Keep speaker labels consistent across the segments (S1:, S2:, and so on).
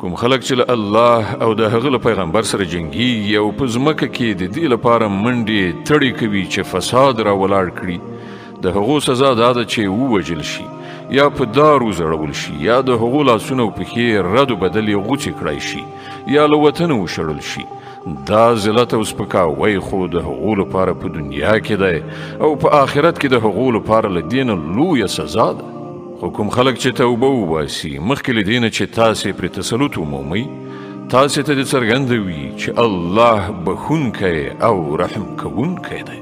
S1: کوم خلک چې له الله او د هغه پیغمبر سره جنگي او په ځمکه کې د دې لپاره منډې تړي کوي چې فساد را ولاړ کړي د هغو سزا دا ده چې ووجل شي یا په دارو زړول شي یا د هغو لاسونه او پښې رد و بدل یې غوڅې کړای شي یا له وطنه وشړل شي دا ذلت او سپکاوی خو د هغو لپاره په دنیا کې دی او په آخرت کې د هغو لپاره له دې نه لویه سزا ده خو کوم خلک چې توبه وباسي مخکې له دې نه چې تاسې پرې تسلط ومومئ تاسې ته دې څرګنده وي چې الله بخښونکی او رحم کوونکی دی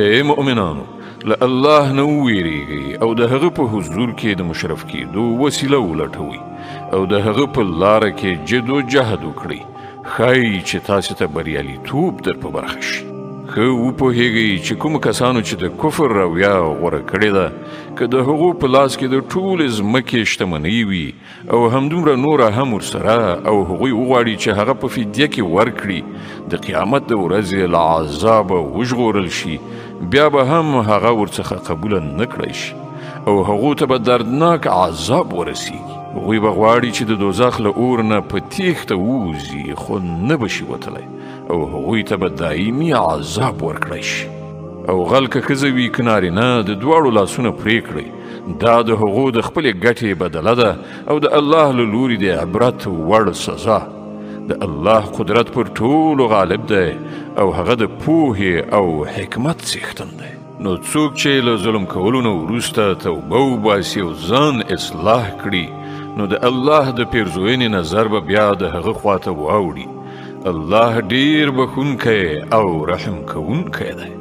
S1: ای مؤمنانو له الله نه وویریږئ او د هغه په حضور کې د مشرف کېدو وسیله ولټوئ او د هغه په لاره کې جد و جهد وکړئ ښایي چې تاسې ته بریالیتوب در په برخه شي ښه وپوهیږئ چې کوم کسانو چې د کفر رویه غوره کړې ده که د هغو په لاس کې د ټولې ځمکې شتمنۍ وي او همدومره نوره هم ورسره او هغوی وغواړي چې هغه په فدیه کې ورکړي د قیامت د ورځې له عذابه وژغورل شي بیا به هم هغه ورڅخه قبوله نه کړی شي او هغو ته به دردناک عذاب ورسیږي هغوی به غواړي چې د دوزخ له اور نه په تیښته ووځي خو نه به شي وتلی او هغوی ته به دایمي عذاب ورکړی شي او غل که ښځه وي که نارینه د دواړو لاسونه پرې کړئ دا د هغو د خپلې ګټې بدله ده او د الله له لوري د عبرت وړ سزا د الله قدرت پر ټولو غالب دی او هغه د پوهې او حکمت څښتن دی نو څوک چې له ظلم کولو نه وروسته توبه وباسي او ځان اصلاح کړي نو د الله د پیرزوینې نظر به بیا د هغه خواته واوړي الله ډیر بخښونکی او رحم کوونکی دی